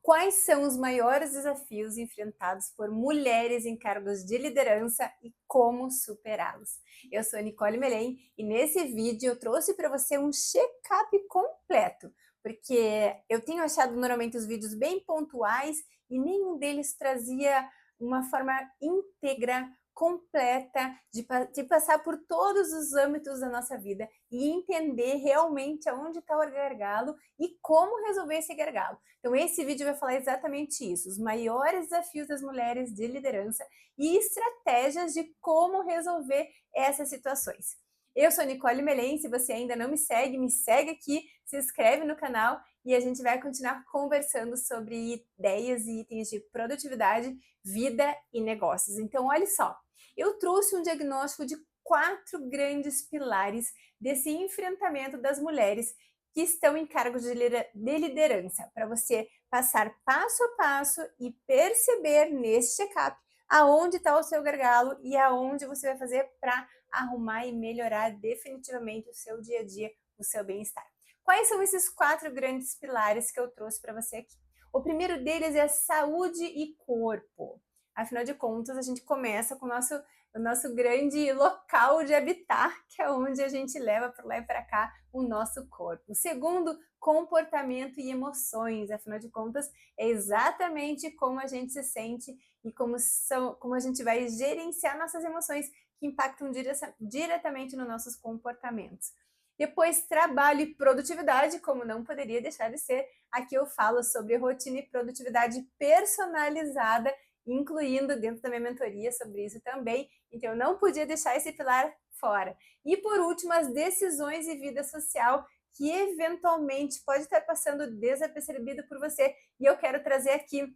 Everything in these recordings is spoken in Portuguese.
Quais são os maiores desafios enfrentados por mulheres em cargos de liderança e como superá-los? Eu sou a Nicole Melém e nesse vídeo eu trouxe para você um check-up completo, porque eu tenho achado normalmente os vídeos bem pontuais e nenhum deles trazia uma forma íntegra, completa, de passar por todos os âmbitos da nossa vida e entender realmente aonde está o gargalo e como resolver esse gargalo. Então esse vídeo vai falar exatamente isso, os maiores desafios das mulheres de liderança e estratégias de como resolver essas situações. Eu sou Nicole Melém, se você ainda não me segue aqui, se inscreve no canal e a gente vai continuar conversando sobre ideias e itens de produtividade, vida e negócios. Então olha só, eu trouxe um diagnóstico de 4 grandes pilares desse enfrentamento das mulheres que estão em cargos de liderança, para você passar passo a passo e perceber nesse check-up aonde está o seu gargalo e aonde você vai fazer para arrumar e melhorar definitivamente o seu dia a dia, o seu bem-estar. Quais são esses 4 grandes pilares que eu trouxe para você aqui? O primeiro deles é saúde e corpo. Afinal de contas, a gente começa com o nosso grande local de habitar, que é onde a gente leva para lá e para cá o nosso corpo. O segundo, comportamento e emoções. Afinal de contas, é exatamente como a gente se sente e como a gente vai gerenciar nossas emoções que impactam diretamente nos nossos comportamentos. Depois, trabalho e produtividade, como não poderia deixar de ser. Aqui eu falo sobre rotina e produtividade personalizada, incluindo dentro da minha mentoria sobre isso também. Então, eu não podia deixar esse pilar fora. E por último, as decisões e vida social, que eventualmente pode estar passando desapercebido por você. E eu quero trazer aqui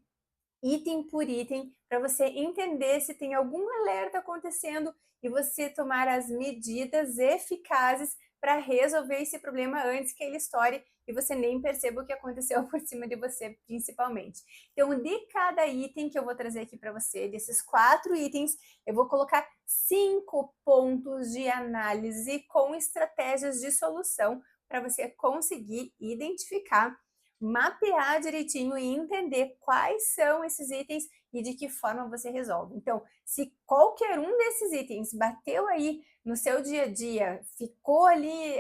item por item, para você entender se tem algum alerta acontecendo e você tomar as medidas eficazes para resolver esse problema antes que ele estoure e você nem perceba o que aconteceu por cima de você, principalmente. Então, de cada item que eu vou trazer aqui para você, desses 4 itens, eu vou colocar 5 pontos de análise com estratégias de solução para você conseguir identificar, mapear direitinho e entender quais são esses itens e de que forma você resolve. Então, se qualquer um desses itens bateu aí no seu dia a dia, ficou ali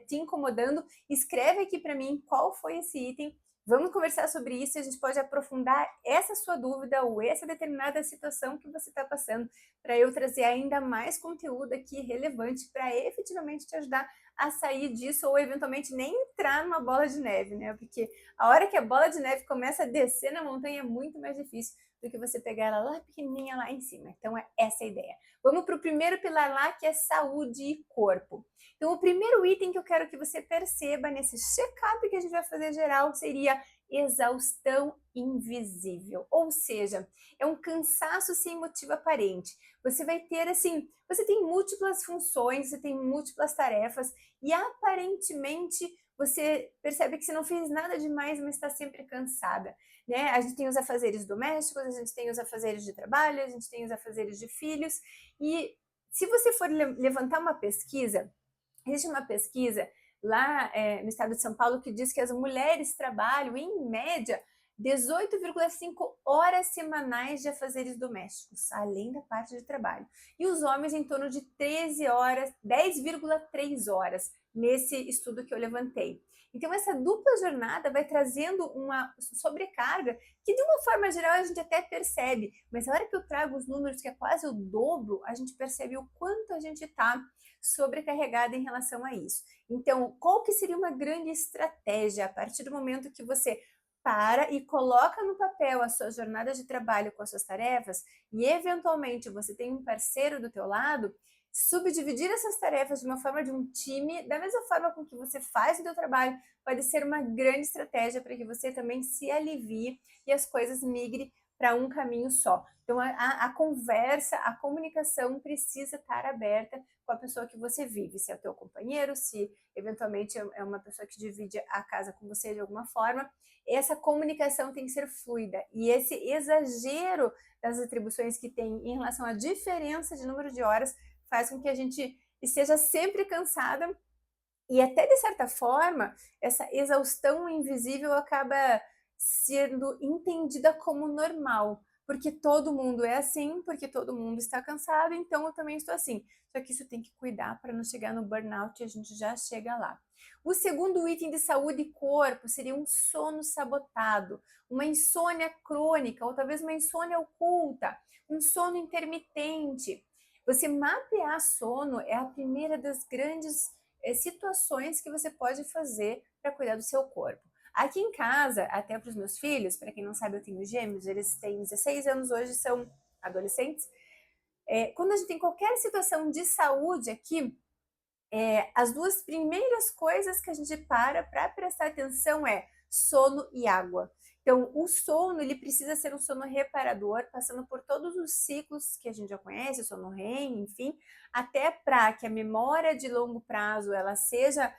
te incomodando, escreve aqui para mim qual foi esse item. Vamos conversar sobre isso e a gente pode aprofundar essa sua dúvida ou essa determinada situação que você está passando, para eu trazer ainda mais conteúdo aqui relevante para efetivamente te ajudar a sair disso ou eventualmente nem entrar numa bola de neve, né? Porque a hora que a bola de neve começa a descer na montanha é muito mais difícil do que você pegar ela lá pequenininha lá em cima. Então é essa a ideia. Vamos para o primeiro pilar lá, que é saúde e corpo. Então o primeiro item que eu quero que você perceba nesse check-up que a gente vai fazer geral seria exaustão invisível, ou seja, é um cansaço sem motivo aparente. Você vai ter assim, você tem múltiplas funções, você tem múltiplas tarefas e aparentemente você percebe que você não fez nada demais, mas está sempre cansada, né? A gente tem os afazeres domésticos, a gente tem os afazeres de trabalho, a gente tem os afazeres de filhos e se você for levantar uma pesquisa, existe uma pesquisa lá no estado de São Paulo que diz que as mulheres trabalham, em média, 18,5 horas semanais de afazeres domésticos, além da parte de trabalho. E os homens em torno de 13 horas, 10,3 horas, nesse estudo que eu levantei. Então essa dupla jornada vai trazendo uma sobrecarga que de uma forma geral a gente até percebe, mas na hora que eu trago os números que é quase o dobro, a gente percebe o quanto a gente está sobrecarregada em relação a isso. Então, qual que seria uma grande estratégia a partir do momento que você para e coloca no papel a sua jornada de trabalho com as suas tarefas e eventualmente você tem um parceiro do teu lado, subdividir essas tarefas de uma forma de um time, da mesma forma com que você faz o teu trabalho, pode ser uma grande estratégia para que você também se alivie e as coisas migrem para um caminho só. Então, a conversa, a comunicação precisa estar aberta com a pessoa que você vive, se é o teu companheiro, se eventualmente é uma pessoa que divide a casa com você de alguma forma. Essa comunicação tem que ser fluida e esse exagero das atribuições que tem em relação à diferença de número de horas faz com que a gente esteja sempre cansada e até de certa forma essa exaustão invisível acaba sendo entendida como normal, porque todo mundo é assim, porque todo mundo está cansado, então eu também estou assim. Só que isso tem que cuidar para não chegar no burnout e a gente já chega lá. O segundo item de saúde e corpo seria um sono sabotado, uma insônia crônica ou talvez uma insônia oculta, um sono intermitente. Você mapear sono é a primeira das grandes situações que você pode fazer para cuidar do seu corpo. Aqui em casa, até para os meus filhos, para quem não sabe, eu tenho gêmeos, eles têm 16 anos hoje, são adolescentes. Quando a gente tem qualquer situação de saúde aqui, as duas primeiras coisas que a gente para prestar atenção é sono e água. Então, o sono, ele precisa ser um sono reparador, passando por todos os ciclos que a gente já conhece, sono REM, enfim, até para que a memória de longo prazo, ela seja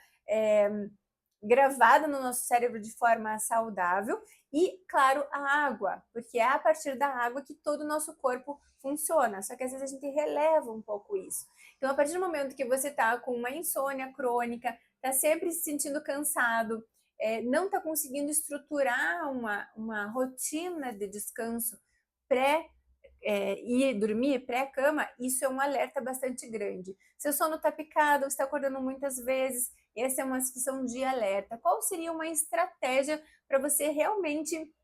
gravada no nosso cérebro de forma saudável e, claro, a água, porque é a partir da água que todo o nosso corpo funciona, só que às vezes a gente releva um pouco isso. Então, a partir do momento que você está com uma insônia crônica, está sempre se sentindo cansado, não está conseguindo estruturar uma rotina de descanso pré ir dormir pré-cama, isso é um alerta bastante grande. Seu sono está picado, você está acordando muitas vezes, essa é uma situação de alerta. Qual seria uma estratégia para você realmente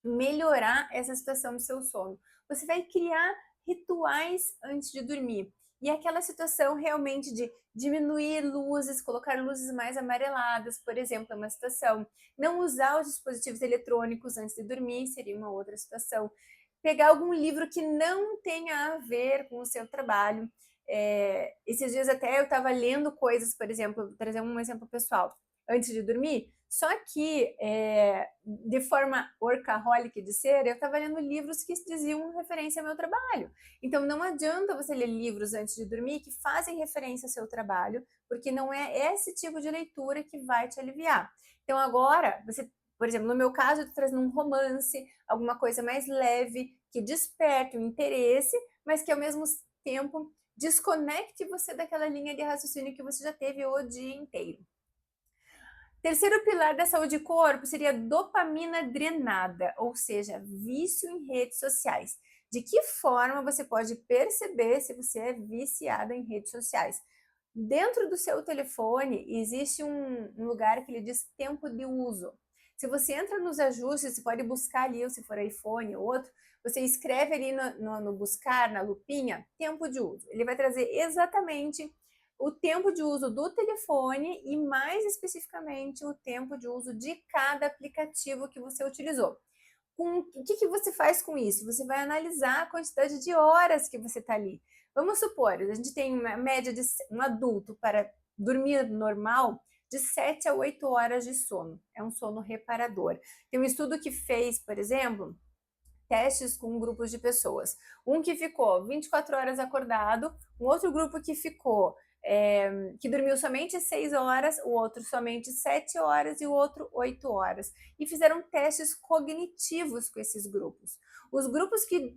melhorar essa situação do seu sono? Você vai criar rituais antes de dormir. E aquela situação realmente de diminuir luzes, colocar luzes mais amareladas, por exemplo, é uma situação. Não usar os dispositivos eletrônicos antes de dormir seria uma outra situação. Pegar algum livro que não tenha a ver com o seu trabalho. Esses dias até eu estava lendo coisas, por exemplo, vou trazer um exemplo pessoal, antes de dormir, só que de forma workaholic de ser, eu estava lendo livros que diziam referência ao meu trabalho. Então não adianta você ler livros antes de dormir que fazem referência ao seu trabalho, porque não é esse tipo de leitura que vai te aliviar. Então agora, você, por exemplo, no meu caso, eu estou trazendo um romance, alguma coisa mais leve, que desperte o interesse, mas que ao mesmo tempo desconecte você daquela linha de raciocínio que você já teve o dia inteiro. Terceiro pilar da saúde do corpo seria dopamina drenada, ou seja, vício em redes sociais. De que forma você pode perceber se você é viciada em redes sociais? Dentro do seu telefone existe um lugar que ele diz tempo de uso. Se você entra nos ajustes, você pode buscar ali, ou se for iPhone ou outro, você escreve ali no buscar, na lupinha, tempo de uso. Ele vai trazer exatamente o tempo de uso do telefone e, mais especificamente, o tempo de uso de cada aplicativo que você utilizou. O que você faz com isso? Você vai analisar a quantidade de horas que você está ali. Vamos supor, a gente tem uma média de um adulto para dormir normal de 7 a 8 horas de sono. É um sono reparador. Tem um estudo que fez, por exemplo, testes com grupos de pessoas. Um que ficou 24 horas acordado, um outro grupo que ficou que dormiu somente 6 horas, o outro somente 7 horas e o outro 8 horas. E fizeram testes cognitivos com esses grupos. Os grupos que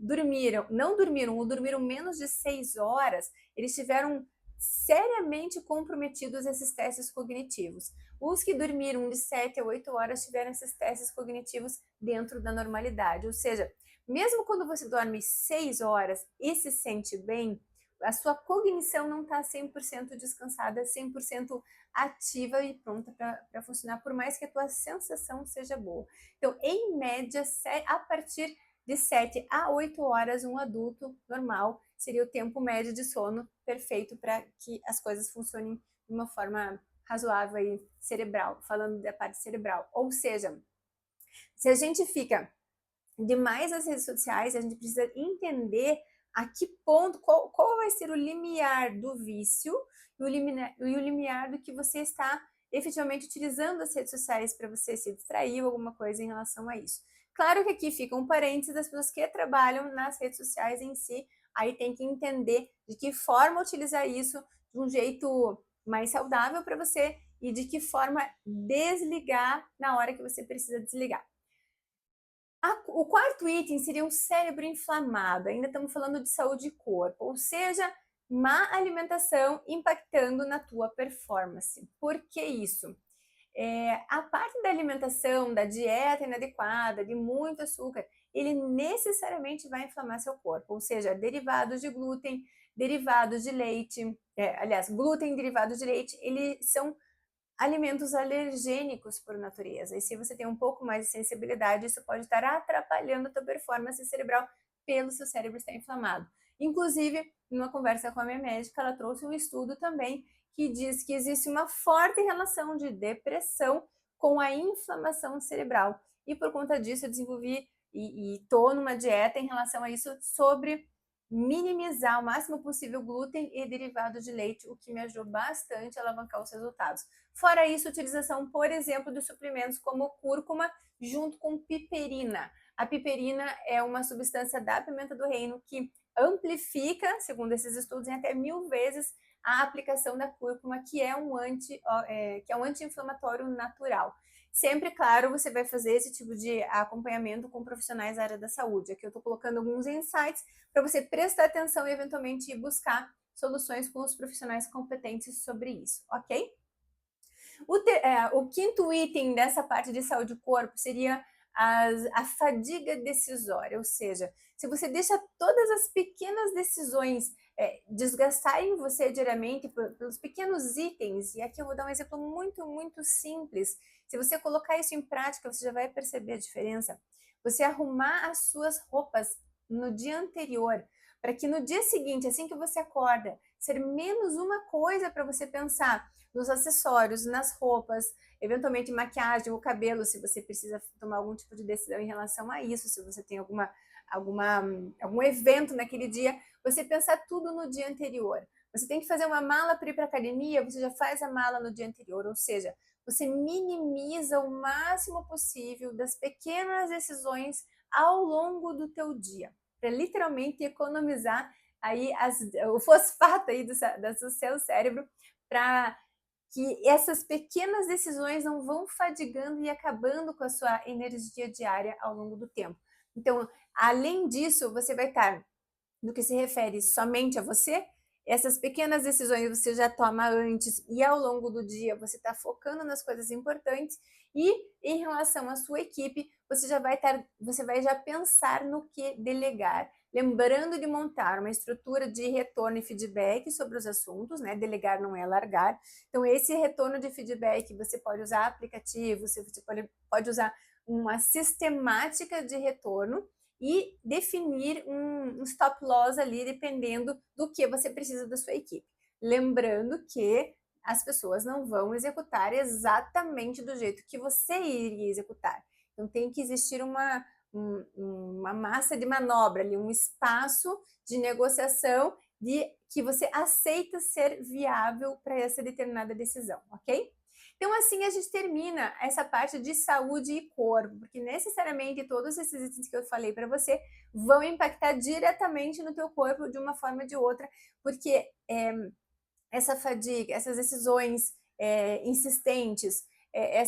não dormiram ou dormiram menos de 6 horas, eles tiveram seriamente comprometidos esses testes cognitivos. Os que dormiram de 7 a 8 horas tiveram esses testes cognitivos dentro da normalidade. Ou seja, mesmo quando você dorme 6 horas e se sente bem, a sua cognição não está 100% descansada, 100% ativa e pronta para funcionar, por mais que a tua sensação seja boa. Então, em média, a partir de 7 a 8 horas, um adulto normal seria o tempo médio de sono perfeito para que as coisas funcionem de uma forma razoável e cerebral, falando da parte cerebral. Ou seja, se a gente fica demais nas redes sociais, a gente precisa entender a que ponto, qual vai ser o limiar do vício e o limiar do que você está efetivamente utilizando as redes sociais para você se distrair ou alguma coisa em relação a isso. Claro que aqui fica um parênteses das pessoas que trabalham nas redes sociais em si, aí tem que entender de que forma utilizar isso de um jeito mais saudável para você e de que forma desligar na hora que você precisa desligar. O quarto item seria um cérebro inflamado. Ainda estamos falando de saúde de corpo, ou seja, má alimentação impactando na tua performance. Por que isso? A parte da alimentação, da dieta inadequada, de muito açúcar, ele necessariamente vai inflamar seu corpo, ou seja, derivados de glúten, derivados de leite, aliás, glúten, derivados de leite, eles são alimentos alergênicos por natureza. E se você tem um pouco mais de sensibilidade, isso pode estar atrapalhando a tua performance cerebral pelo seu cérebro estar inflamado. Inclusive, numa conversa com a minha médica, ela trouxe um estudo também que diz que existe uma forte relação de depressão com a inflamação cerebral. E por conta disso, eu desenvolvi e estou numa dieta em relação a isso sobre minimizar o máximo possível glúten e derivados de leite, o que me ajudou bastante a alavancar os resultados. Fora isso, a utilização, por exemplo, de suplementos como cúrcuma junto com piperina. A piperina é uma substância da pimenta do reino que amplifica, segundo esses estudos, em até 1000 vezes a aplicação da cúrcuma, que é um anti-inflamatório natural. Sempre, claro, você vai fazer esse tipo de acompanhamento com profissionais da área da saúde. Aqui eu estou colocando alguns insights para você prestar atenção e eventualmente ir buscar soluções com os profissionais competentes sobre isso, ok? O quinto item dessa parte de saúde do corpo seria a fadiga decisória, ou seja, se você deixa todas as pequenas decisões desgastarem você diariamente pelos pequenos itens, e aqui eu vou dar um exemplo muito, muito simples. Se você colocar isso em prática, você já vai perceber a diferença. Você arrumar as suas roupas no dia anterior, para que no dia seguinte, assim que você acorda, ser menos uma coisa para você pensar nos acessórios, nas roupas, eventualmente maquiagem ou cabelo, se você precisa tomar algum tipo de decisão em relação a isso, se você tem algum evento naquele dia, você pensar tudo no dia anterior. Você tem que fazer uma mala para ir para a academia, você já faz a mala no dia anterior, ou seja, você minimiza o máximo possível das pequenas decisões ao longo do teu dia, para literalmente economizar aí o fosfato aí do seu cérebro, para que essas pequenas decisões não vão fadigando e acabando com a sua energia diária ao longo do tempo. Então, além disso, você vai estar, no que se refere somente a você, essas pequenas decisões você já toma antes e ao longo do dia você está focando nas coisas importantes, e em relação à sua equipe, você vai já pensar no que delegar. Lembrando de montar uma estrutura de retorno e feedback sobre os assuntos, né? Delegar não é largar. Então, esse retorno de feedback, você pode usar aplicativos, você pode usar uma sistemática de retorno e definir um stop loss ali, dependendo do que você precisa da sua equipe. Lembrando que as pessoas não vão executar exatamente do jeito que você iria executar. Então, tem que existir uma massa de manobra ali, um espaço de negociação que você aceita ser viável para essa determinada decisão, ok? Então, assim a gente termina essa parte de saúde e corpo, porque necessariamente todos esses itens que eu falei para você vão impactar diretamente no teu corpo de uma forma ou de outra, porque essa fadiga, essas decisões insistentes,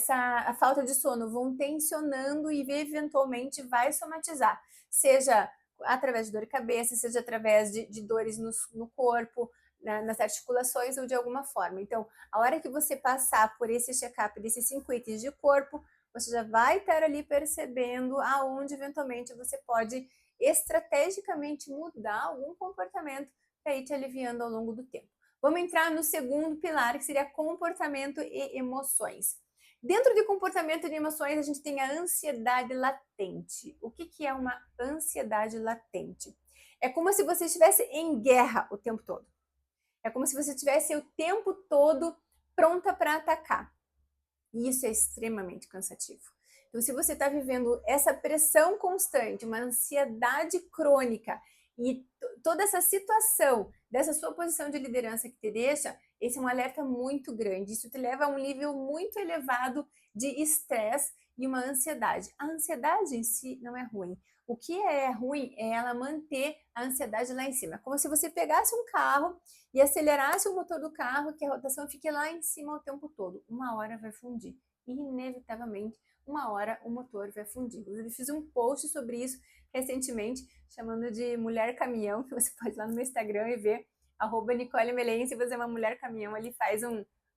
a falta de sono vão tensionando e eventualmente vai somatizar, seja através de dor de cabeça, seja através de dores no corpo, nas articulações ou de alguma forma. Então, a hora que você passar por esse check-up desses 5 itens de corpo, você já vai estar ali percebendo aonde eventualmente você pode estrategicamente mudar algum comportamento para ir te aliviando ao longo do tempo. Vamos entrar no segundo pilar, que seria comportamento e emoções. Dentro de comportamento e emoções, a gente tem a ansiedade latente. O que é uma ansiedade latente? É como se você estivesse em guerra o tempo todo. É como se você estivesse o tempo todo pronta para atacar. E isso é extremamente cansativo. Então, se você está vivendo essa pressão constante, uma ansiedade crônica e toda essa situação dessa sua posição de liderança que te deixa, esse é um alerta muito grande. Isso te leva a um nível muito elevado de estresse e uma ansiedade. A ansiedade em si não é ruim. O que é ruim é ela manter a ansiedade lá em cima. É como se você pegasse um carro e acelerasse o motor do carro, que a rotação fique lá em cima o tempo todo. Uma hora vai fundir. Inevitavelmente, uma hora o motor vai fundir. Inclusive, fiz um post sobre isso recentemente, chamando de mulher caminhão, que você pode ir lá no meu Instagram e ver, @Nicole Melen. Se você é uma mulher caminhão, ele faz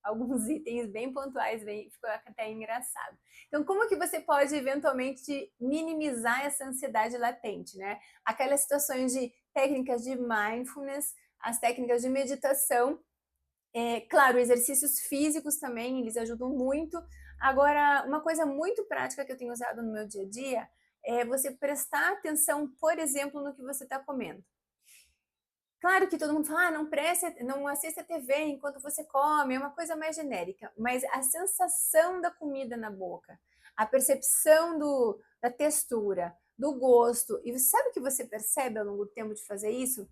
alguns itens bem pontuais, ficou até engraçado. Então, como que você pode eventualmente minimizar essa ansiedade latente, né? Aquelas situações de técnicas de mindfulness, as técnicas de meditação, claro, exercícios físicos também, eles ajudam muito. Agora, uma coisa muito prática que eu tenho usado no meu dia a dia é você prestar atenção, por exemplo, no que você está comendo. Claro que todo mundo fala, não assista TV enquanto você come, é uma coisa mais genérica, mas a sensação da comida na boca, a percepção da textura, do gosto, e sabe o que você percebe ao longo do tempo de fazer isso?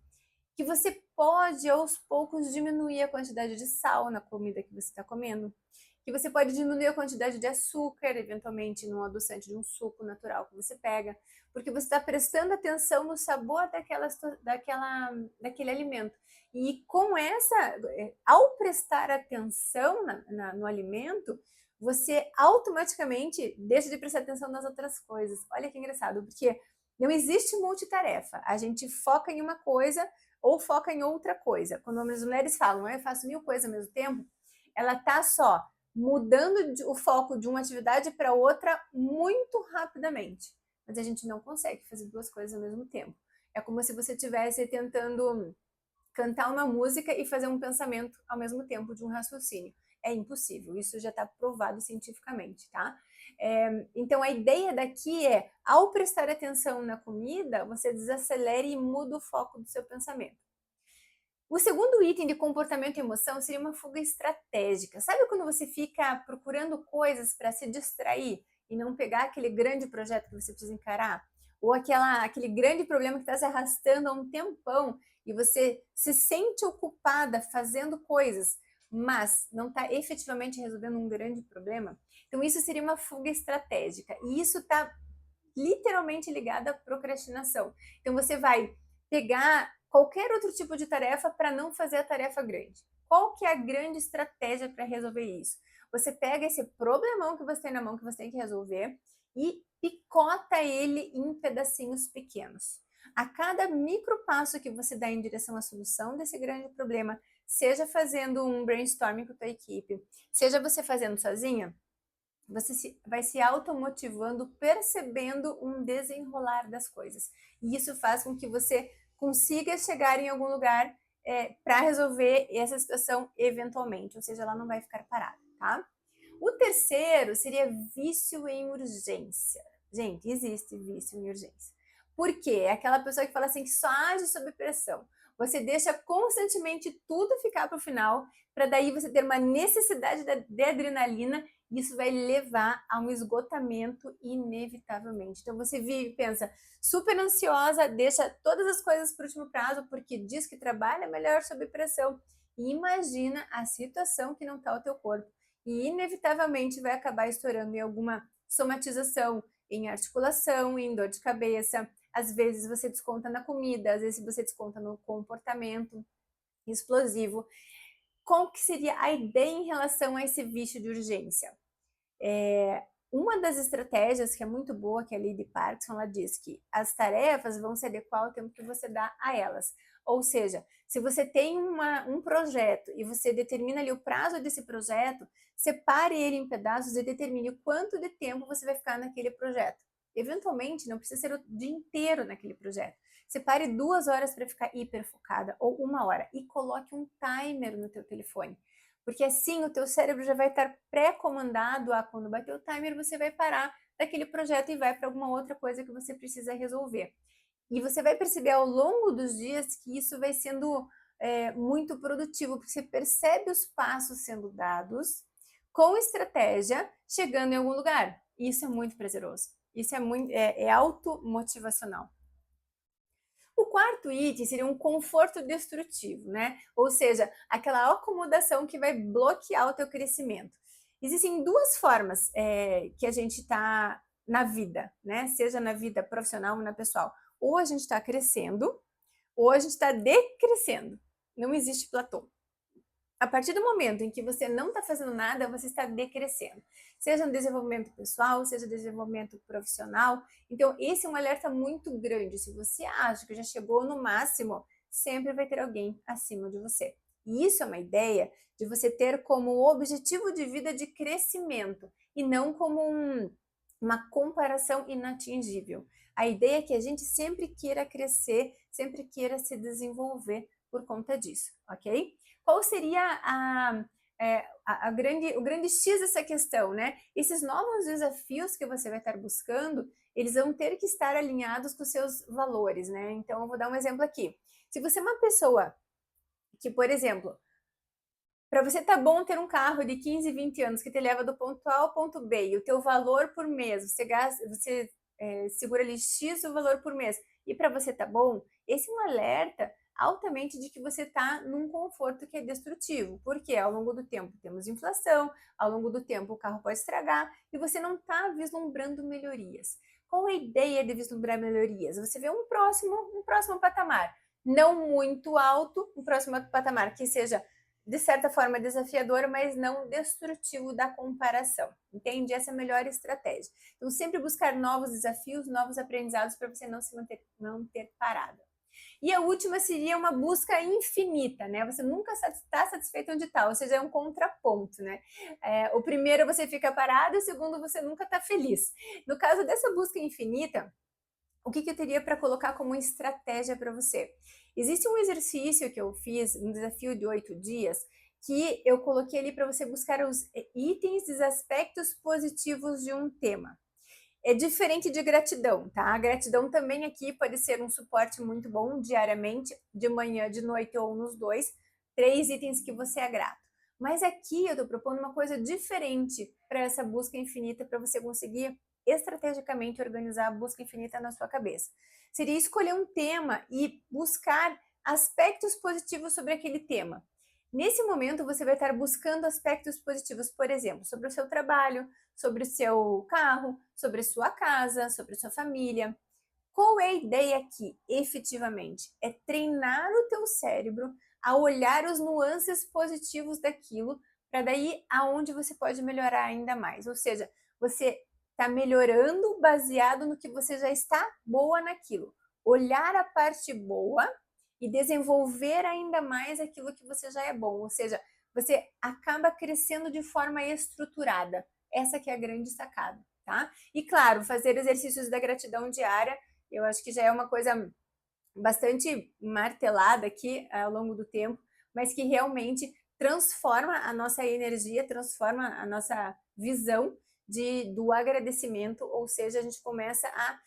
Que você pode, aos poucos, diminuir a quantidade de sal na comida que você está comendo, que você pode diminuir a quantidade de açúcar, eventualmente num adoçante de um suco natural que você pega, porque você está prestando atenção no sabor daquele alimento. E com ao prestar atenção no alimento, você automaticamente deixa de prestar atenção nas outras coisas. Olha que engraçado, porque não existe multitarefa. A gente foca em uma coisa ou foca em outra coisa. Quando as mulheres falam, eu faço 1000 coisas ao mesmo tempo, ela tá só mudando o foco de uma atividade para outra muito rapidamente. Mas a gente não consegue fazer duas coisas ao mesmo tempo. É como se você estivesse tentando cantar uma música e fazer um pensamento ao mesmo tempo de um raciocínio. É impossível, isso já está provado cientificamente, tá? Então a ideia daqui é, ao prestar atenção na comida, você desacelera e muda o foco do seu pensamento. O segundo item de comportamento e emoção seria uma fuga estratégica. Sabe quando você fica procurando coisas para se distrair e não pegar aquele grande projeto que você precisa encarar? Ou aquele grande problema que está se arrastando há um tempão e você se sente ocupada fazendo coisas, mas não está efetivamente resolvendo um grande problema? Então isso seria uma fuga estratégica. E isso está literalmente ligado à procrastinação. Então você vai pegar qualquer outro tipo de tarefa para não fazer a tarefa grande. Qual que é a grande estratégia para resolver isso? Você pega esse problemão que você tem na mão, que você tem que resolver, e picota ele em pedacinhos pequenos. A cada micro passo que você dá em direção à solução desse grande problema, seja fazendo um brainstorming com a tua equipe, seja você fazendo sozinha, você vai se automotivando, percebendo um desenrolar das coisas. E isso faz com que você consiga chegar em algum lugar para resolver essa situação eventualmente, ou seja, ela não vai ficar parada, tá? O terceiro seria vício em urgência. Gente, existe vício em urgência. Por quê? É aquela pessoa que fala assim, que só age sob pressão. Você deixa constantemente tudo ficar para o final, para daí você ter uma necessidade de adrenalina, e isso vai levar a um esgotamento inevitavelmente. Então você vive, pensa, super ansiosa, deixa todas as coisas para o último prazo, porque diz que trabalha melhor sob pressão. E imagina a situação que não está o teu corpo. E inevitavelmente vai acabar estourando em alguma somatização, em articulação, em dor de cabeça. Às vezes você desconta na comida, às vezes você desconta no comportamento explosivo. Qual que seria a ideia em relação a esse vício de urgência? Uma das estratégias que é muito boa, que é a Lily Parkinson, ela diz que as tarefas vão se adequar ao tempo que você dá a elas. Ou seja, se você tem um projeto e você determina ali o prazo desse projeto, separe ele em pedaços e determine o quanto de tempo você vai ficar naquele projeto. Eventualmente, não precisa ser o dia inteiro naquele projeto. Separe 2 horas para ficar hiper focada ou 1 hora e coloque um timer no teu telefone. Porque assim o teu cérebro já vai estar pré-comandado a quando bater o timer, você vai parar daquele projeto e vai para alguma outra coisa que você precisa resolver. E você vai perceber ao longo dos dias que isso vai sendo muito produtivo, porque você percebe os passos sendo dados com estratégia, chegando em algum lugar. E isso é muito prazeroso. Isso é automotivacional. O quarto item seria um conforto destrutivo, né? Ou seja, aquela acomodação que vai bloquear o teu crescimento. Existem duas formas que a gente está na vida, né? Seja na vida profissional ou na pessoal. Ou a gente está crescendo, ou a gente está decrescendo. Não existe platô. A partir do momento em que você não está fazendo nada, você está decrescendo. Seja no desenvolvimento pessoal, seja no desenvolvimento profissional. Então, esse é um alerta muito grande. Se você acha que já chegou no máximo, sempre vai ter alguém acima de você. E isso é uma ideia de você ter como objetivo de vida de crescimento e não como uma comparação inatingível. A ideia é que a gente sempre queira crescer, sempre queira se desenvolver por conta disso, ok? Qual seria o grande X dessa questão, né? Esses novos desafios que você vai estar buscando, eles vão ter que estar alinhados com os seus valores, né? Então, eu vou dar um exemplo aqui. Se você é uma pessoa que, por exemplo, para você tá bom ter um carro de 15, 20 anos que te leva do ponto A ao ponto B e o teu valor por mês, você segura ali X o valor por mês e para você tá bom, esse é um alerta altamente de que você tá num conforto que é destrutivo, porque ao longo do tempo temos inflação, ao longo do tempo o carro pode estragar e você não tá vislumbrando melhorias. Qual é a ideia de vislumbrar melhorias? Você vê um próximo patamar, não muito alto, um próximo patamar que seja de certa forma desafiador, mas não destrutivo da comparação. Entende? Essa é a melhor estratégia. Então, sempre buscar novos desafios, novos aprendizados para você não se manter parada. E a última seria uma busca infinita, né? Você nunca está satisfeito onde está, ou seja, é um contraponto, né? O primeiro você fica parado, o segundo você nunca está feliz. No caso dessa busca infinita, o que eu teria para colocar como estratégia para você? Existe um exercício que eu fiz, um desafio de 8 dias, que eu coloquei ali para você buscar os itens dos aspectos positivos de um tema. É diferente de gratidão, tá? A gratidão também aqui pode ser um suporte muito bom diariamente, de manhã, de noite ou nos dois, 3 itens que você é grato. Mas aqui eu estou propondo uma coisa diferente para essa busca infinita, para você conseguir estrategicamente organizar a busca infinita na sua cabeça. Seria escolher um tema e buscar aspectos positivos sobre aquele tema. Nesse momento, você vai estar buscando aspectos positivos, por exemplo, sobre o seu trabalho, sobre o seu carro, sobre a sua casa, sobre a sua família. Qual é a ideia aqui, efetivamente? É treinar o teu cérebro a olhar os nuances positivos daquilo, para daí aonde você pode melhorar ainda mais. Ou seja, você está melhorando baseado no que você já está boa naquilo. Olhar a parte boa e desenvolver ainda mais aquilo que você já é bom. Ou seja, você acaba crescendo de forma estruturada. Essa que é a grande sacada, tá? E claro, fazer exercícios da gratidão diária, eu acho que já é uma coisa bastante martelada aqui ao longo do tempo, mas que realmente transforma a nossa energia, transforma a nossa visão do agradecimento, ou seja, a gente começa a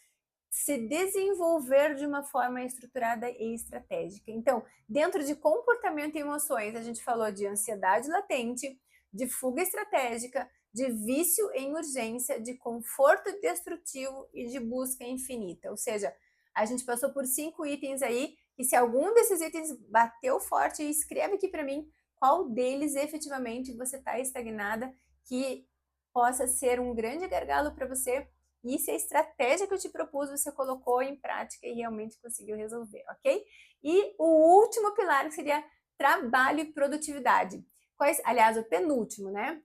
se desenvolver de uma forma estruturada e estratégica. Então, dentro de comportamento e emoções, a gente falou de ansiedade latente, de fuga estratégica, de vício em urgência, de conforto destrutivo e de busca infinita. Ou seja, a gente passou por 5 itens aí, e se algum desses itens bateu forte, escreve aqui para mim qual deles efetivamente você está estagnada, que possa ser um grande gargalo para você e se a estratégia que eu te propus você colocou em prática e realmente conseguiu resolver, ok? E o último pilar seria trabalho e produtividade. Aliás, o penúltimo, né?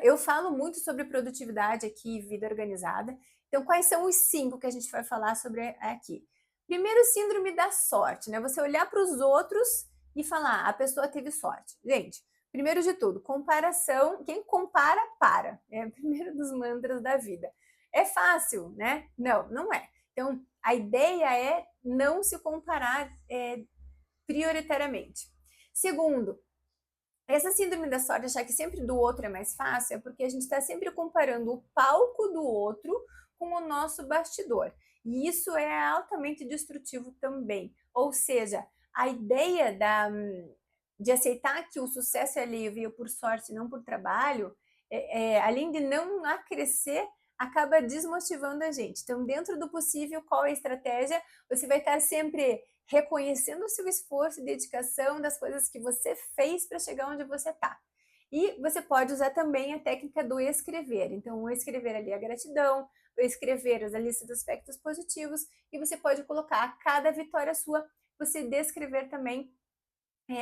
Eu falo muito sobre produtividade aqui, vida organizada. Então, quais são os 5 que a gente vai falar sobre aqui? Primeiro, síndrome da sorte, né? Você olhar para os outros e falar, a pessoa teve sorte. Gente, primeiro de tudo, comparação. Quem compara, para. É o primeiro dos mantras da vida. É fácil, né? Não, não é. Então, a ideia é não se comparar prioritariamente. Segundo, essa síndrome da sorte, achar que sempre do outro é mais fácil, é porque a gente está sempre comparando o palco do outro com o nosso bastidor. E isso é altamente destrutivo também. Ou seja, a ideia de aceitar que o sucesso alheio veio por sorte e não por trabalho, além de não acrescer, acaba desmotivando a gente. Então, dentro do possível, qual é a estratégia? Você vai estar sempre reconhecendo o seu esforço e dedicação das coisas que você fez para chegar onde você está. E você pode usar também a técnica do escrever. Então, o escrever ali a gratidão, o escrever a lista dos aspectos positivos, e você pode colocar a cada vitória sua, você descrever também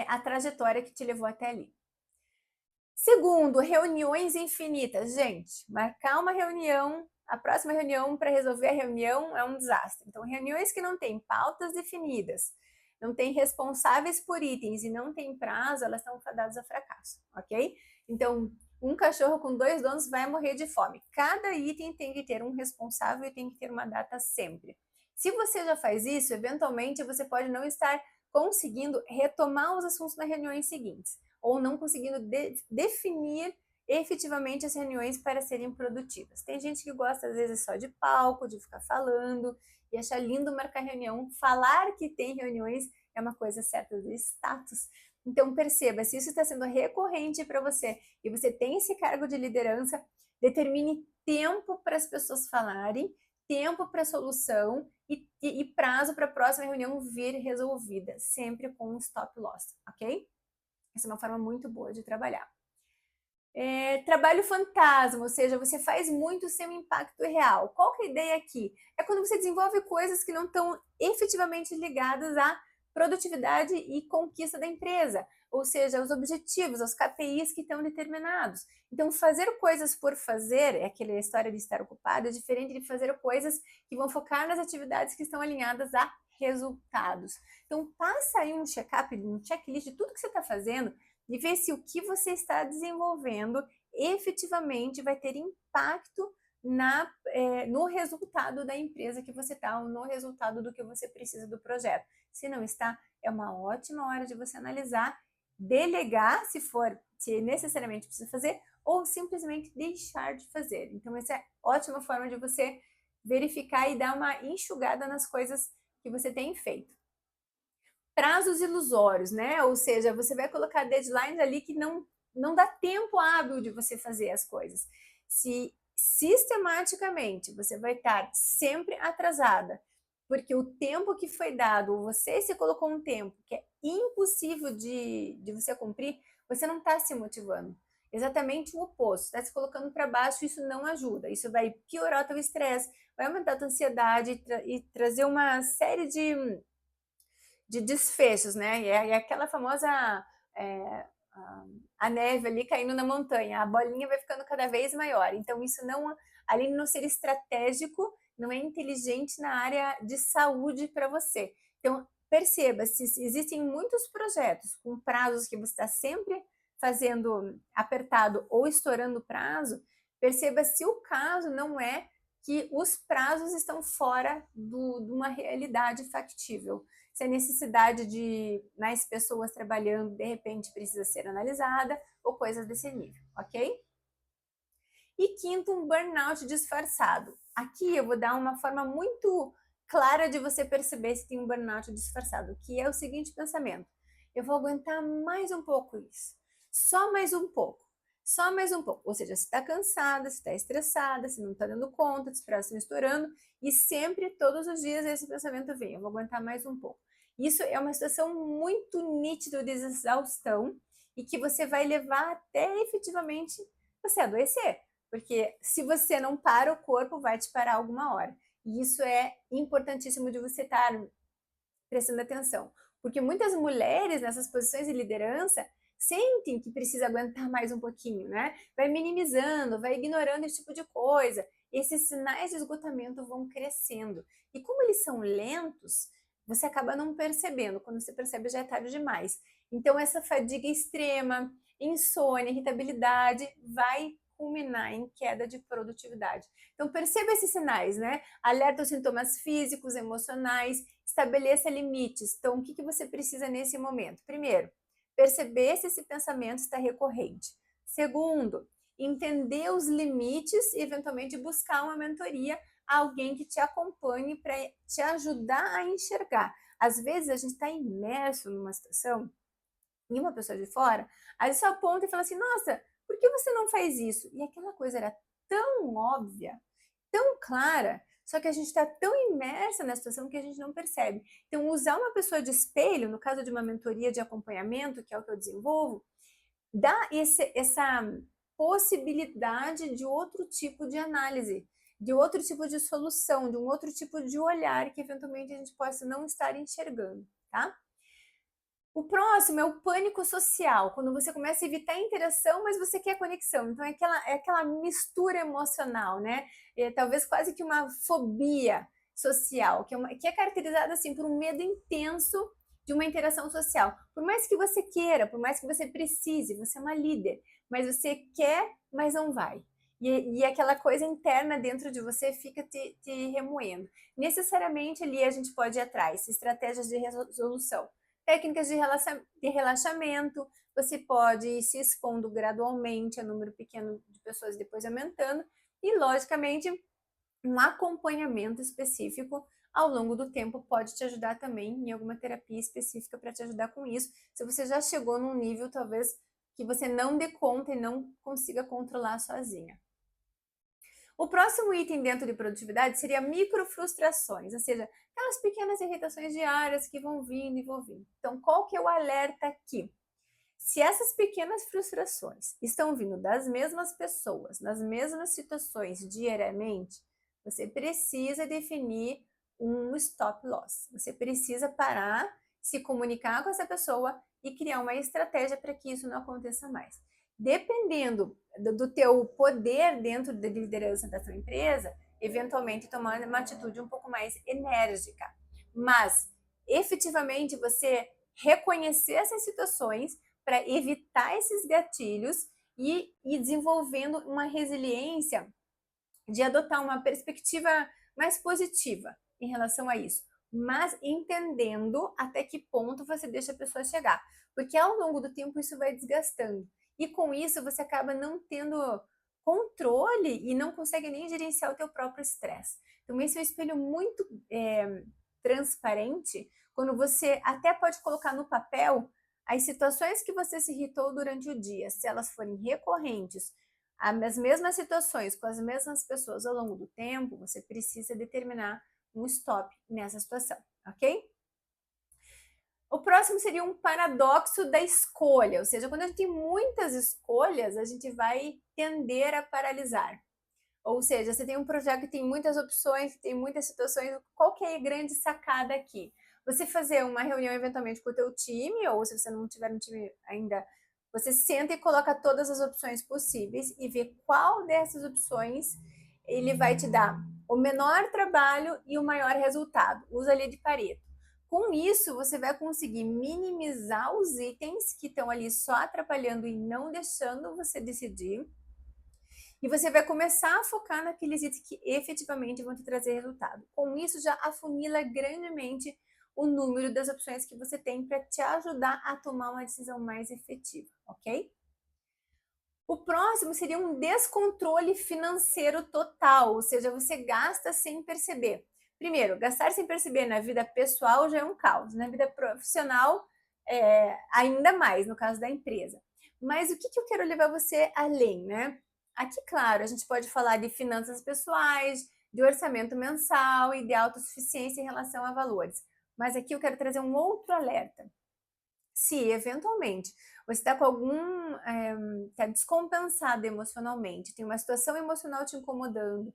a trajetória que te levou até ali. Segundo, reuniões infinitas. Gente, marcar uma reunião, a próxima reunião para resolver a reunião é um desastre. Então, reuniões que não têm pautas definidas, não tem responsáveis por itens e não tem prazo, elas estão fadadas a fracasso, ok? Então, um cachorro com 2 donos vai morrer de fome. Cada item tem que ter um responsável e tem que ter uma data sempre. Se você já faz isso, eventualmente você pode não estar conseguindo retomar os assuntos nas reuniões seguintes, ou não conseguindo definir efetivamente as reuniões para serem produtivas. Tem gente que gosta às vezes só de palco, de ficar falando, e achar lindo marcar reunião. Falar que tem reuniões é uma coisa certa de status. Então perceba, se isso está sendo recorrente para você e você tem esse cargo de liderança, determine tempo para as pessoas falarem, tempo para a solução e prazo para a próxima reunião vir resolvida, sempre com um stop loss, ok? Essa é uma forma muito boa de trabalhar. Trabalho fantasma, ou seja, você faz muito sem um impacto real. Qual que é a ideia aqui? É quando você desenvolve coisas que não estão efetivamente ligadas à produtividade e conquista da empresa, ou seja, os objetivos, os KPIs que estão determinados. Então, fazer coisas por fazer, é aquela história de estar ocupado, é diferente de fazer coisas que vão focar nas atividades que estão alinhadas a resultados. Então, passa aí um check-up, um checklist de tudo que você está fazendo, e ver se o que você está desenvolvendo efetivamente vai ter impacto no resultado da empresa que você está, ou no resultado do que você precisa do projeto. Se não está, é uma ótima hora de você analisar, delegar, se necessariamente precisa fazer, ou simplesmente deixar de fazer. Então, essa é ótima forma de você verificar e dar uma enxugada nas coisas que você tem feito. Prazos ilusórios, né? Ou seja, você vai colocar deadlines ali que não dá tempo hábil de você fazer as coisas. Se sistematicamente você vai estar sempre atrasada, porque o tempo que foi dado, você se colocou um tempo que é impossível de você cumprir, você não está se motivando. Exatamente o oposto, está se colocando para baixo, isso não ajuda. Isso vai piorar o teu estresse, vai aumentar a tua ansiedade e trazer uma série de desfechos, né? E é aquela famosa a neve ali caindo na montanha, a bolinha vai ficando cada vez maior. Então, isso não, além de não ser estratégico, não é inteligente na área de saúde para você. Então, perceba, se existem muitos projetos com prazos que você está sempre fazendo apertado ou estourando o prazo, perceba se o caso não é que os prazos estão fora de uma realidade factível. Se a necessidade de mais pessoas trabalhando, de repente, precisa ser analisada, ou coisas desse nível, ok? E quinto, um burnout disfarçado. Aqui eu vou dar uma forma muito clara de você perceber se tem um burnout disfarçado, que é o seguinte pensamento: eu vou aguentar mais um pouco isso, só mais um pouco. Só mais um pouco, ou seja, se está cansada, se está estressada, se não está dando conta, se prazos estão estourando, e sempre, todos os dias, esse pensamento vem, eu vou aguentar mais um pouco. Isso é uma situação muito nítida de exaustão e que você vai levar até efetivamente você adoecer, porque se você não para, o corpo vai te parar alguma hora. E isso é importantíssimo de você estar prestando atenção, porque muitas mulheres nessas posições de liderança sentem que precisa aguentar mais um pouquinho, né? Vai minimizando, vai ignorando esse tipo de coisa. Esses sinais de esgotamento vão crescendo. E como eles são lentos, você acaba não percebendo. Quando você percebe, já é tarde demais. Então, essa fadiga extrema, insônia, irritabilidade, vai culminar em queda de produtividade. Então, perceba esses sinais, né? Alerta os sintomas físicos, emocionais, estabeleça limites. Então, o que você precisa nesse momento? Primeiro, perceber se esse pensamento está recorrente. Segundo, entender os limites e eventualmente buscar uma mentoria, alguém que te acompanhe para te ajudar a enxergar. Às vezes a gente está imerso numa situação e uma pessoa de fora, aí só aponta e fala assim: nossa, por que você não faz isso? E aquela coisa era tão óbvia, tão clara, só que a gente está tão imersa na situação que a gente não percebe. Então, usar uma pessoa de espelho, no caso de uma mentoria de acompanhamento, que é o que eu desenvolvo, dá essa possibilidade de outro tipo de análise, de outro tipo de solução, de um outro tipo de olhar que eventualmente a gente possa não estar enxergando, tá? O próximo é o pânico social, quando você começa a evitar a interação, mas você quer conexão. Então, é aquela mistura emocional, né? Talvez quase que uma fobia social, que é caracterizada assim por um medo intenso de uma interação social. Por mais que você queira, por mais que você precise, você é uma líder, mas você quer, mas não vai. E aquela coisa interna dentro de você fica te remoendo. Necessariamente ali a gente pode ir atrás, estratégias de resolução, técnicas de relaxamento, você pode ir se expondo gradualmente a número pequeno de pessoas, depois aumentando, e logicamente um acompanhamento específico ao longo do tempo pode te ajudar também em alguma terapia específica para te ajudar com isso, se você já chegou num nível talvez que você não dê conta e não consiga controlar sozinha. O próximo item dentro de produtividade seria microfrustrações, ou seja, aquelas pequenas irritações diárias que vão vindo e vão vindo. Então, qual que é o alerta aqui? Se essas pequenas frustrações estão vindo das mesmas pessoas, nas mesmas situações diariamente, você precisa definir um stop loss. Você precisa parar, se comunicar com essa pessoa e criar uma estratégia para que isso não aconteça mais. Dependendo do teu poder dentro da liderança da tua empresa, eventualmente tomar uma atitude um pouco mais enérgica. Mas, efetivamente, você reconhecer essas situações para evitar esses gatilhos e ir desenvolvendo uma resiliência de adotar uma perspectiva mais positiva em relação a isso, mas entendendo até que ponto você deixa a pessoa chegar, porque ao longo do tempo isso vai desgastando e com isso você acaba não tendo controle e não consegue nem gerenciar o teu próprio estresse. Então esse é um espelho muito transparente, quando você até pode colocar no papel as situações que você se irritou durante o dia, se elas forem recorrentes, as mesmas situações com as mesmas pessoas ao longo do tempo, você precisa determinar um stop nessa situação, ok? O próximo seria um paradoxo da escolha, ou seja, quando a gente tem muitas escolhas, a gente vai tender a paralisar. Ou seja, você tem um projeto que tem muitas opções, que tem muitas situações, qual que é a grande sacada aqui? Você fazer uma reunião eventualmente com o teu time, ou se você não tiver um time ainda, você senta e coloca todas as opções possíveis e vê qual dessas opções ele vai te dar o menor trabalho e o maior resultado. Usa ali de Pareto. Com isso, você vai conseguir minimizar os itens que estão ali só atrapalhando e não deixando você decidir. E você vai começar a focar naqueles itens que efetivamente vão te trazer resultado. Com isso, já afunila grandemente o número das opções que você tem para te ajudar a tomar uma decisão mais efetiva, ok? O próximo seria um descontrole financeiro total, ou seja, você gasta sem perceber. Primeiro, gastar sem perceber na vida pessoal já é um caos, na vida profissional ainda mais, no caso da empresa. Mas o que eu quero levar você além, né? Aqui, claro, a gente pode falar de finanças pessoais, de orçamento mensal e de autossuficiência em relação a valores. Mas aqui eu quero trazer um outro alerta. Se eventualmente você está com está descompensado emocionalmente, tem uma situação emocional te incomodando,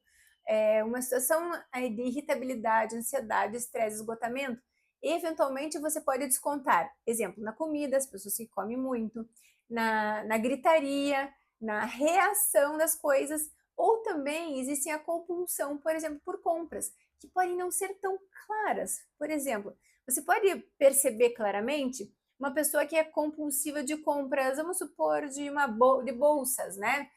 uma situação de irritabilidade, ansiedade, estresse, esgotamento, eventualmente você pode descontar, exemplo, na comida, as pessoas que comem muito, na gritaria, na reação das coisas, ou também existe a compulsão, por exemplo, por compras, que podem não ser tão claras. Por exemplo, você pode perceber claramente uma pessoa que é compulsiva de compras, vamos supor, de bolsas, né?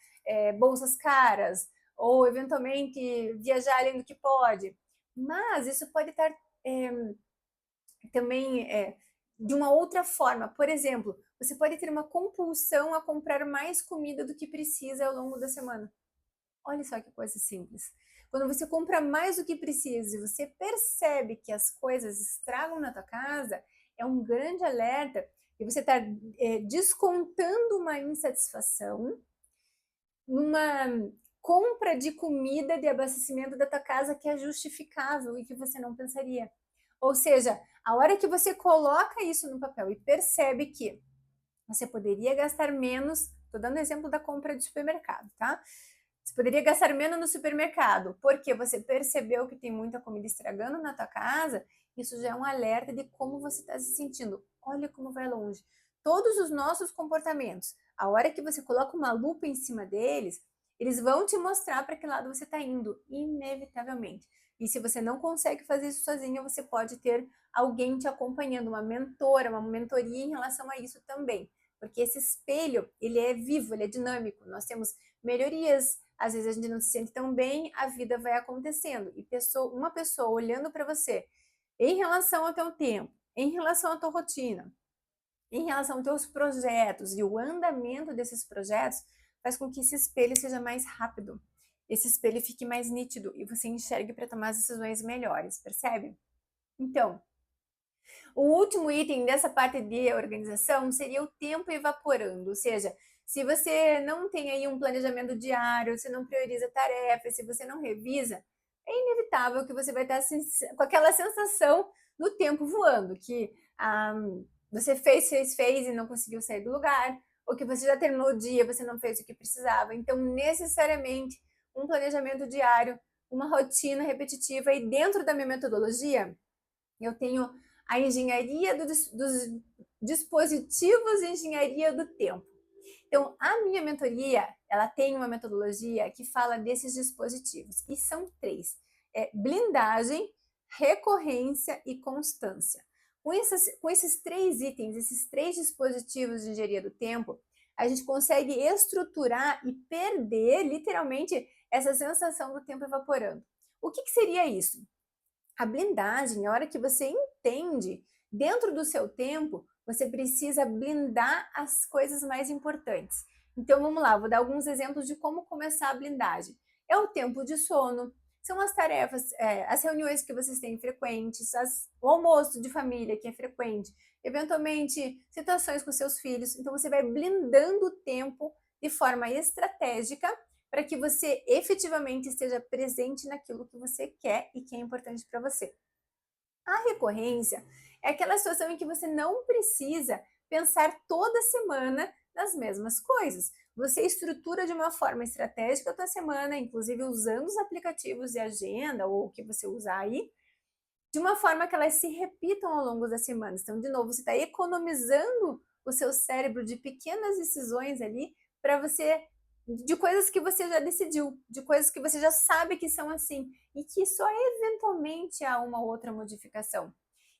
Bolsas caras, ou eventualmente viajar além do que pode. Mas isso pode estar também de uma outra forma. Por exemplo, você pode ter uma compulsão a comprar mais comida do que precisa ao longo da semana. Olha só que coisa simples. Quando você compra mais do que precisa e você percebe que as coisas estragam na tua casa, é um grande alerta e você está descontando uma insatisfação numa compra de comida de abastecimento da tua casa que é justificável e que você não pensaria. Ou seja, a hora que você coloca isso no papel e percebe que você poderia gastar menos, estou dando exemplo da compra de supermercado, tá? Você poderia gastar menos no supermercado, porque você percebeu que tem muita comida estragando na tua casa, isso já é um alerta de como você está se sentindo. Olha como vai longe. Todos os nossos comportamentos, a hora que você coloca uma lupa em cima deles, eles vão te mostrar para que lado você está indo, inevitavelmente. E se você não consegue fazer isso sozinha, você pode ter alguém te acompanhando, uma mentora, uma mentoria em relação a isso também. Porque esse espelho, ele é vivo, ele é dinâmico. Nós temos melhorias, às vezes a gente não se sente tão bem, a vida vai acontecendo. E uma pessoa olhando para você em relação ao teu tempo, em relação à tua rotina, em relação aos teus projetos e o andamento desses projetos, faz com que esse espelho seja mais rápido, esse espelho fique mais nítido e você enxergue para tomar as decisões melhores, percebe? Então, o último item dessa parte de organização seria o tempo evaporando, ou seja, se você não tem aí um planejamento diário, se não prioriza tarefas, se você não revisa, é inevitável que você vai estar com aquela sensação do tempo voando, que você fez e não conseguiu sair do lugar, ou que você já terminou o dia, você não fez o que precisava. Então, necessariamente, um planejamento diário, uma rotina repetitiva, e dentro da minha metodologia, eu tenho a engenharia dos dispositivos e engenharia do tempo. Então, a minha mentoria, ela tem uma metodologia que fala desses dispositivos, e são 3. Blindagem, recorrência e constância. Com esses 3 itens, esses 3 dispositivos de engenharia do tempo, a gente consegue estruturar e perder, literalmente, essa sensação do tempo evaporando. O que seria isso? A blindagem, a hora que você entende, dentro do seu tempo, você precisa blindar as coisas mais importantes. Então vamos lá, vou dar alguns exemplos de como começar a blindagem. É o tempo de sono, são as tarefas, as reuniões que vocês têm frequentes, o almoço de família que é frequente, eventualmente situações com seus filhos. Então você vai blindando o tempo de forma estratégica para que você efetivamente esteja presente naquilo que você quer e que é importante para você. A recorrência é aquela situação em que você não precisa pensar toda semana nas mesmas coisas. Você estrutura de uma forma estratégica a tua semana, inclusive usando os aplicativos de agenda ou o que você usar aí, de uma forma que elas se repitam ao longo das semanas. Então, de novo, você está economizando o seu cérebro de pequenas decisões ali para você, de coisas que você já decidiu, de coisas que você já sabe que são assim e que só eventualmente há uma outra modificação.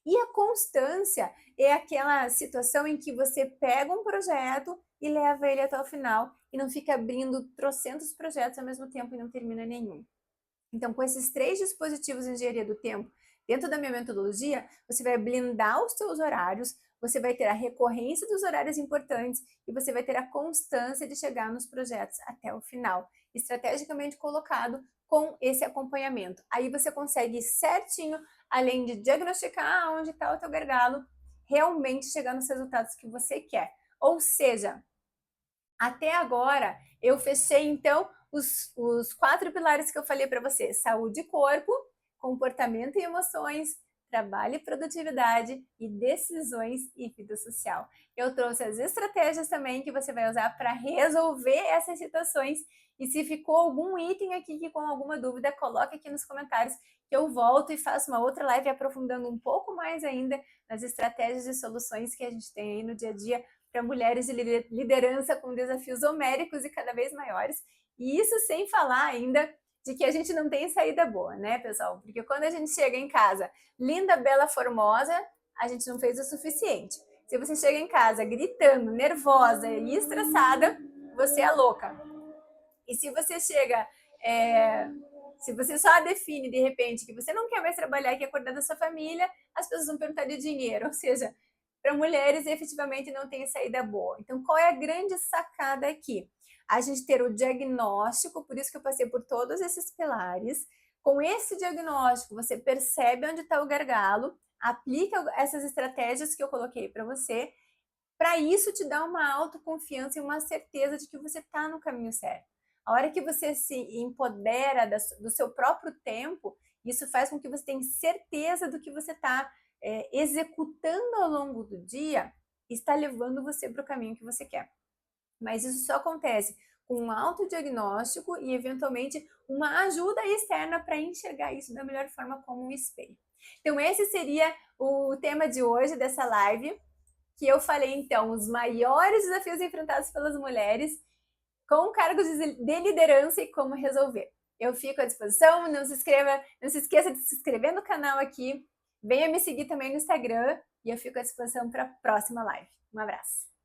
E a constância é aquela situação em que você pega um projeto e leva ele até o final e não fica abrindo trocentos projetos ao mesmo tempo e não termina nenhum. Então, com esses 3 dispositivos de engenharia do tempo, dentro da minha metodologia, você vai blindar os seus horários, você vai ter a recorrência dos horários importantes e você vai ter a constância de chegar nos projetos até o final, estrategicamente colocado com esse acompanhamento. Aí você consegue certinho, além de diagnosticar onde está o teu gargalo, realmente chegar nos resultados que você quer. Ou seja, até agora eu fechei então os 4 pilares que eu falei para você: saúde e corpo, comportamento e emoções, trabalho e produtividade e decisões e vida social. Eu trouxe as estratégias também que você vai usar para resolver essas situações. E se ficou algum item aqui que com alguma dúvida, coloque aqui nos comentários que eu volto e faço uma outra live aprofundando um pouco mais ainda nas estratégias e soluções que a gente tem aí no dia a dia para mulheres de liderança com desafios homéricos e cada vez maiores. E isso sem falar ainda de que a gente não tem saída boa, né, pessoal? Porque quando a gente chega em casa linda, bela, formosa, a gente não fez o suficiente. Se você chega em casa gritando, nervosa e estressada, você é louca. E se você chega, se você só define de repente que você não quer mais trabalhar e quer cuidar da sua família, as pessoas vão perguntar de dinheiro, ou seja, para mulheres efetivamente não tem saída boa. Então, qual é a grande sacada aqui? A gente ter o diagnóstico, por isso que eu passei por todos esses pilares. Com esse diagnóstico, você percebe onde está o gargalo, aplica essas estratégias que eu coloquei para você. Para isso, te dá uma autoconfiança e uma certeza de que você está no caminho certo. A hora que você se empodera do seu próprio tempo, isso faz com que você tenha certeza do que você está executando ao longo do dia, está levando você para o caminho que você quer. Mas isso só acontece com um autodiagnóstico e, eventualmente, uma ajuda externa para enxergar isso da melhor forma, como um espelho. Então, esse seria o tema de hoje dessa live, que eu falei, então, os maiores desafios enfrentados pelas mulheres com cargos de liderança e como resolver. Eu fico à disposição, não se esqueça de se inscrever no canal aqui, venha me seguir também no Instagram e eu fico à disposição para a próxima live. Um abraço!